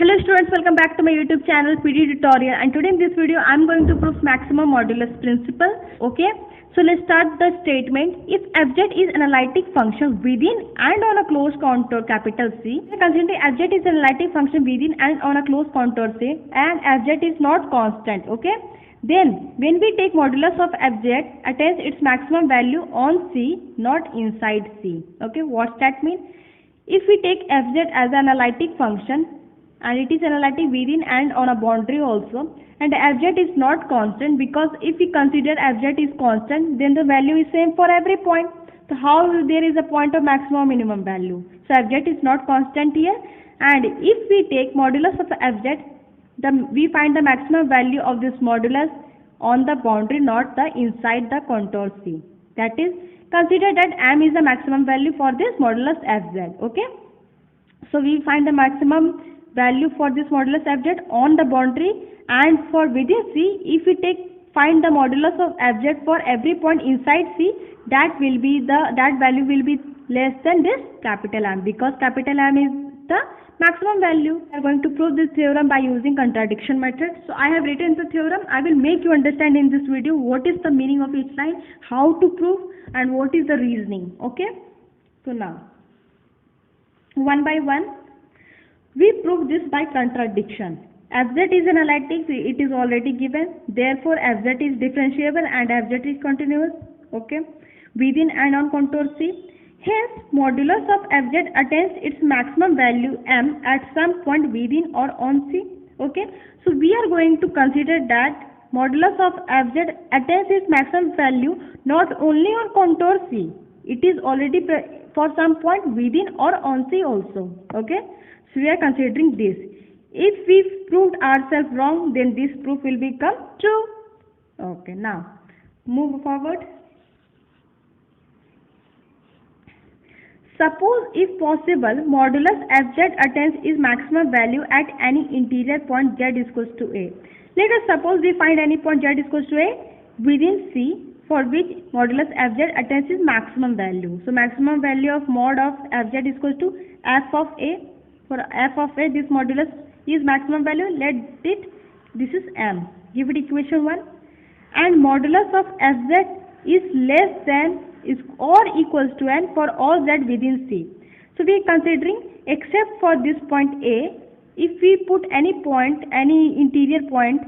Hello students, welcome back to my YouTube channel PD Tutorial, and today in this video I am going to prove maximum modulus principle. Okay, so let's start the statement. If fz is an analytic function within and on a closed contour capital C, consider fz is an analytic function within and on a closed contour C, and fz is not constant. Okay, then when we take modulus of fz attains its maximum value on C, not inside C. Okay, what's that mean? If we take fz as an analytic function, and it is analytic within and on a boundary also, and fz is not constant, because if we consider fz is constant, then the value is same for every point. So how there is a point of maximum minimum value? So fz is not constant here, and if we take modulus of fz, we find the maximum value of this modulus on the boundary, not the inside the contour C. That is, consider that m is the maximum value for this modulus fz. Okay, so we find the maximum value for this modulus fz on the boundary, and for within C, if we find the modulus of fz for every point inside C, that value will be less than this capital M, because capital M is the maximum value. We are going to prove this theorem by using contradiction method. So I have written the theorem. I will make you understand in this video what is the meaning of each line, how to prove, and what is the reasoning. Okay, so now one by one we prove this by contradiction. Fz is an analytic, it is already given. Therefore, fz is differentiable and fz is continuous. Okay, within and on contour C. Hence, modulus of fz attains its maximum value m at some point within or on C. Okay, so we are going to consider that modulus of fz attains its maximum value not only on contour C, it is already for some point within or on C also. Okay, so we are considering this. If we proved ourselves wrong, then this proof will become true. Okay, now move forward. Suppose, if possible, modulus fz attains its maximum value at any interior point z is equals to a. Let us suppose we find any point z is equals to a within C, for which modulus fz attains its maximum value. So maximum value of mod of fz is equals to f of a. For f of a, this modulus is maximum value. Let it, this is m. Give it equation 1. And modulus of fz is less than is or equals to n for all z within C. So we are considering, except for this point A, if we put any point, any interior point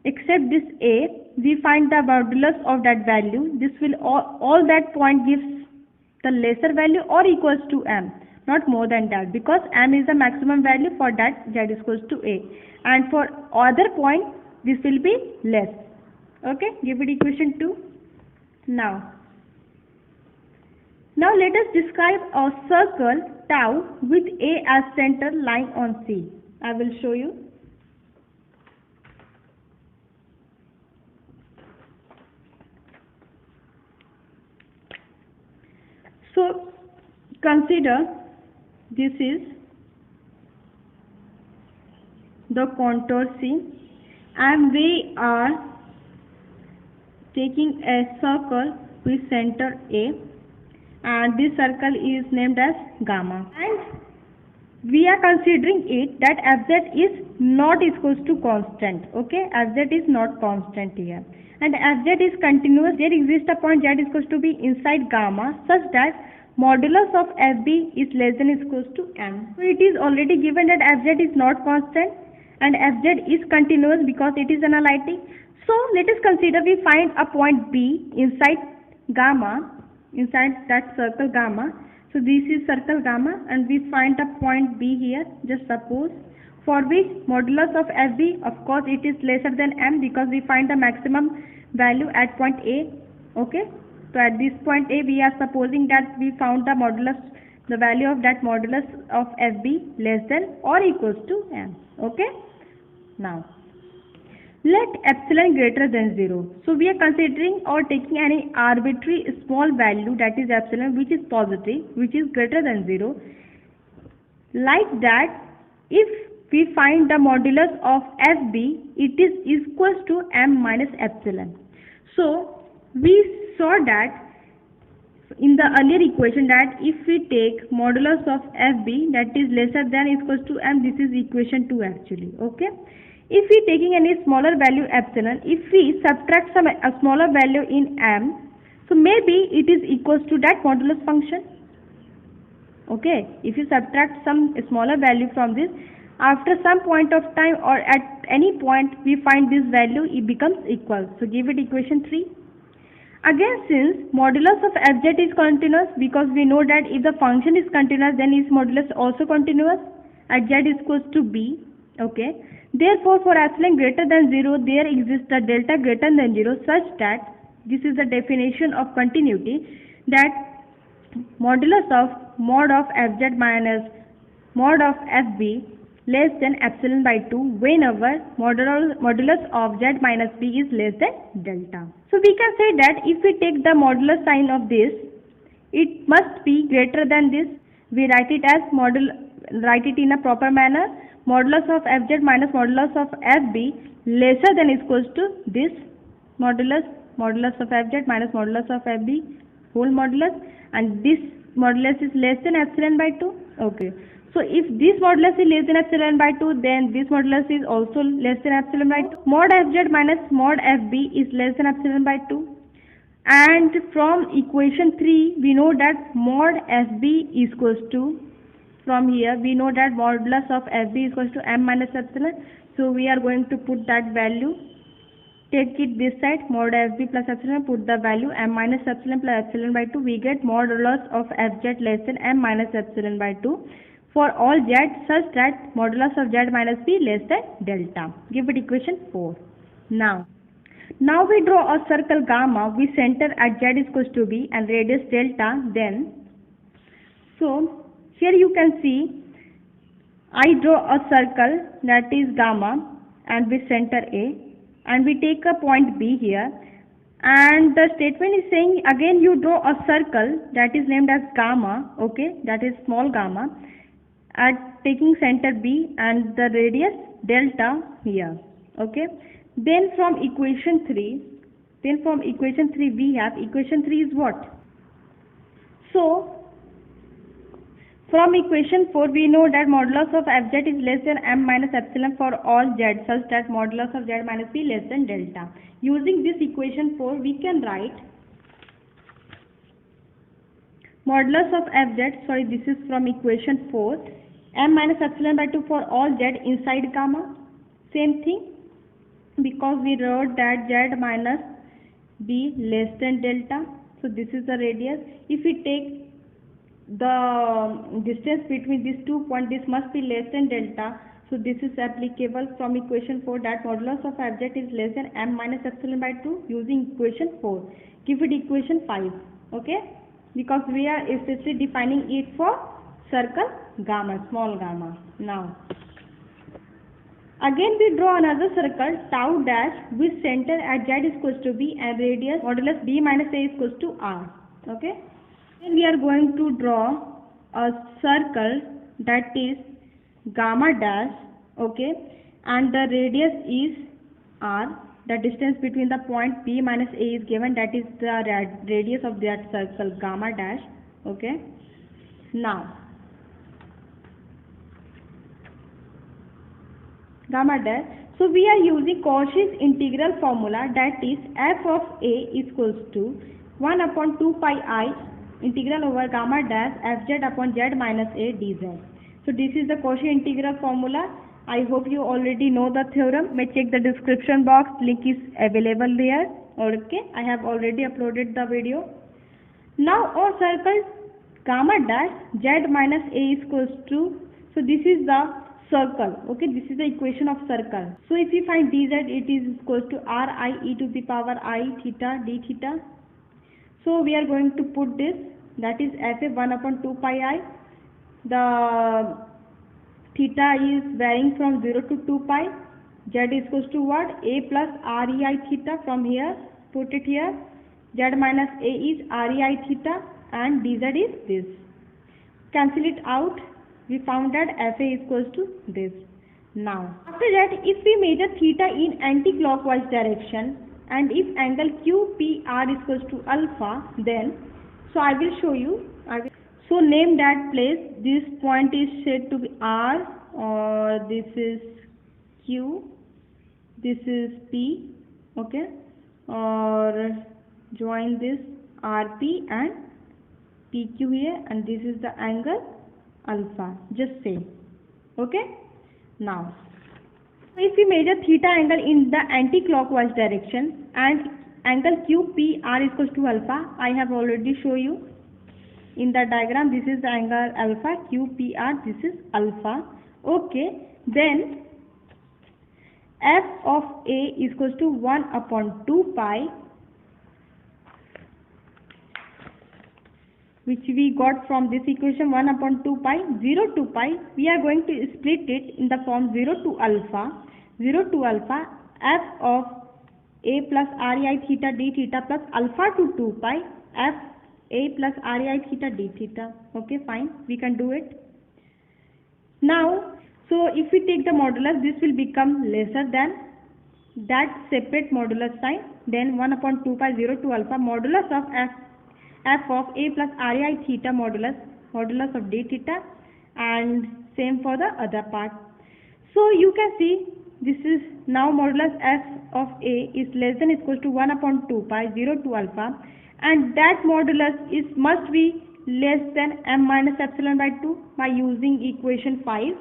except this A, we find the modulus of that value. This will all that point gives the lesser value or equals to m. Not more than that, because m is the maximum value for that z is equals to a, and for other point this will be less. Okay, give it equation 2. Now let us describe a circle tau with A as center lying on C. I will show you. So consider this is the contour C, and we are taking a circle with center A, and this circle is named as gamma, and we are considering it that fz is not equals to constant. Okay, fz is not constant here, and fz is continuous. There exists a point z is equals to be inside gamma such that modulus of fb is less than or equals to m. So it is already given that fz is not constant and fz is continuous because it is analytic. So let us consider we find a point B inside gamma, inside that circle gamma. So this is circle gamma, and we find a point B here, just suppose, for which modulus of fb, of course it is lesser than m, because we find the maximum value at point A. Okay, so at this point A, we are supposing that we found the modulus, the value of that modulus of fb less than or equals to m. Okay, now let epsilon greater than 0. So we are considering or taking any arbitrary small value, that is epsilon, which is positive, which is greater than 0. Like that, if we find the modulus of fb, it is equals to m minus epsilon. So we saw that in the earlier equation that if we take modulus of fb that is lesser than equals to m, this is equation 2 actually. Okay, if we taking any smaller value epsilon, if we subtract a smaller value in m, so maybe it is equals to that modulus function. Okay, if you subtract some smaller value from this, after some point of time or at any point we find this value, it becomes equal. So give it equation 3. Again, since modulus of fz is continuous, because we know that if the function is continuous then its modulus also continuous at z is equals to b. Okay, therefore for epsilon greater than 0 there exists a delta greater than 0 such that this is the definition of continuity, that modulus of mod of fz minus mod of fb less than epsilon by 2 whenever modulus of z minus b is less than delta. So we can say that if we take the modulus sign of this, it must be greater than this. We write it as write it in a proper manner. Modulus of fz minus modulus of fb lesser than equals to this modulus of fz minus modulus of fb whole modulus, and this modulus is less than epsilon by 2. Okay, so if this modulus is less than epsilon by 2, then this modulus is also less than epsilon by 2. Mod fz minus mod fb is less than epsilon by 2. And from equation 3 we know that mod fb is equals to, from here we know that modulus of fb is equals to m minus epsilon. So we are going to put that value, take it this side, mod fb plus epsilon, put the value m minus epsilon plus epsilon by 2. We get modulus of fz less than m minus epsilon by 2 for all z such that modulus of z minus b less than delta. Give it equation 4. Now we draw a circle gamma with center at z is equals to b and radius delta. Then, so here you can see I draw a circle that is gamma and with center a, and we take a point b here, and the statement is saying again you draw a circle that is named as gamma. Okay, that is small gamma at taking center b and the radius delta here. Okay, then from equation 3 we have, equation 3 is what? So from equation 4 we know that modulus of fz is less than m minus epsilon for all z such that modulus of z minus b less than delta. Using this equation 4 we can write modulus of fz, this is from equation 4, m minus epsilon by 2 for all z inside gamma. Same thing, because we wrote that z minus b less than delta. So this is the radius. If we take the distance between these 2 points, this must be less than delta. So this is applicable from equation 4, that modulus of fz is less than m minus epsilon by 2 using equation 4. Give it equation 5. Okay, because we are especially defining it for circle gamma, small gamma. Now again we draw another circle tau dash with center at z is equals to b and radius modulus b minus a is equals to r. Okay, then we are going to draw a circle that is gamma dash. Okay, and the radius is r. The distance between the point b minus a is given, that is the radius of that circle gamma dash. Okay, now gamma dash. So we are using Cauchy's integral formula, that is f of a is equals to 1 upon 2 pi I integral over gamma dash fz upon z minus a dz. So this is the Cauchy integral formula. I hope you already know the theorem. May check the description box, link is available there. Okay, I have already uploaded the video. Now our circle gamma dash z minus a is equals to, so this is the circle. Okay, this is the equation of circle. So if we find dz, it is equals to ri e to the power I theta d theta. So we are going to put this, that is fa 1 upon 2 pi I. The theta is varying from 0 to 2 pi. Z is equals to what? A plus rei theta. From here, put it here. Z minus a is rei theta and dz is this. Cancel it out. We found that fa is equals to this. Now, after that, if we measure theta in anti-clockwise direction and if angle QPR is equals to alpha, then So I will show you. So name that place. This point is said to be R, or this is Q, this is P, okay, or join this RP and PQ here, and this is the angle alpha. Just say, okay. Now, if we measure theta angle in the anti-clockwise direction and angle QPR is equals to alpha, I have already shown you in the diagram. This is the angle alpha, QPR, this is alpha, okay. Then f of A is equals to 1 upon 2 pi, which we got from this equation, 1 upon 2 pi, 0 to pi. We are going to split it in the form 0 to alpha, f of A plus REI theta d theta plus alpha to 2 pi, f A plus REI theta d theta. Okay, fine, we can do it. Now, so if we take the modulus, this will become lesser than that separate modulus sign. Then 1 upon 2 pi 0 to alpha, modulus of f of A plus REI theta modulus of d theta, and same for the other part. So you can see this is now modulus f of A is less than equal to 1 upon 2 pi 0 to alpha, and that modulus is must be less than m minus epsilon by 2 by using equation 5,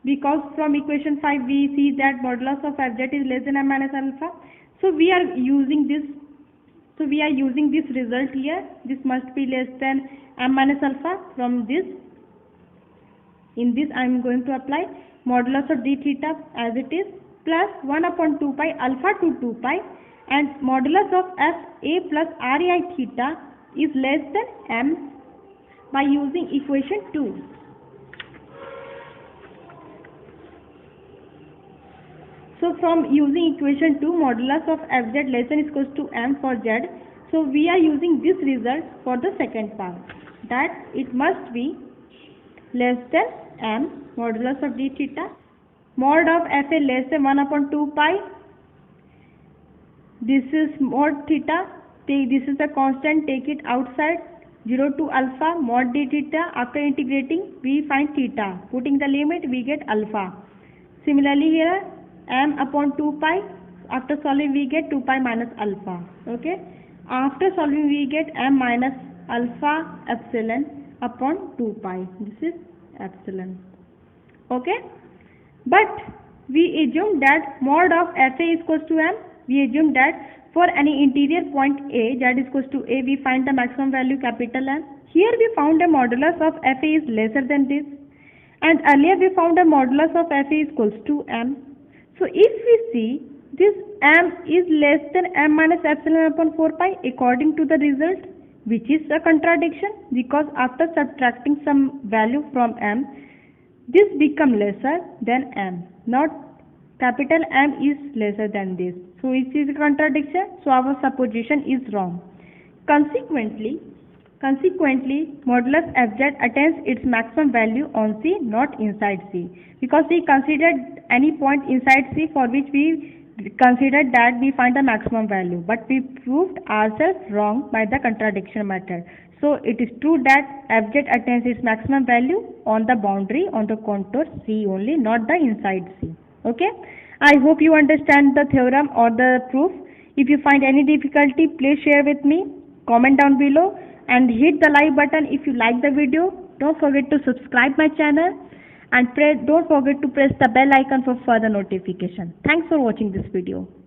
because from equation 5 we see that modulus of fz is less than m minus alpha. So we are using this. So we are using this result here. This must be less than m minus alpha. From this, in this I am going to apply modulus of d theta as it is plus 1 upon 2 pi alpha to 2 pi, and modulus of f A plus REI theta is less than m by using equation 2. So from using equation 2, modulus of fz less than equals to m for z. So we are using this result for the second part, that it must be less than m modulus of d theta. Mod of fa less than 1 upon 2 pi. This is mod theta. This is a constant. Take it outside. 0 to alpha mod d theta. After integrating, we find theta. Putting the limit, we get alpha. Similarly here, m upon 2 pi. After solving, we get 2 pi minus alpha. Okay. After solving, we get m minus alpha epsilon upon 2 pi. This is epsilon. Okay. But we assume that mod of fa is equals to m. We assume that for any interior point A, that is equals to A, we find the maximum value capital M. Here we found a modulus of fa is lesser than this, and earlier we found a modulus of fa is equals to m. So if we see this m is less than m minus epsilon upon 4 pi according to the result, which is a contradiction, because after subtracting some value from m, this become lesser than m. Not capital M is lesser than this. So it is a contradiction. So our supposition is wrong. Consequently, modulus fz attains its maximum value on C, not inside C, because we considered any point inside C for which we considered that we find the maximum value, but we proved ourselves wrong by the contradiction method. So it is true that fz attains its maximum value on the boundary, on the contour C only, not the inside C. Okay, I hope you understand the theorem or the proof. If you find any difficulty, please share with me, comment down below, and hit the like button if you like the video. Don't forget to subscribe my channel, and don't forget to press the bell icon for further notification. Thanks for watching this video.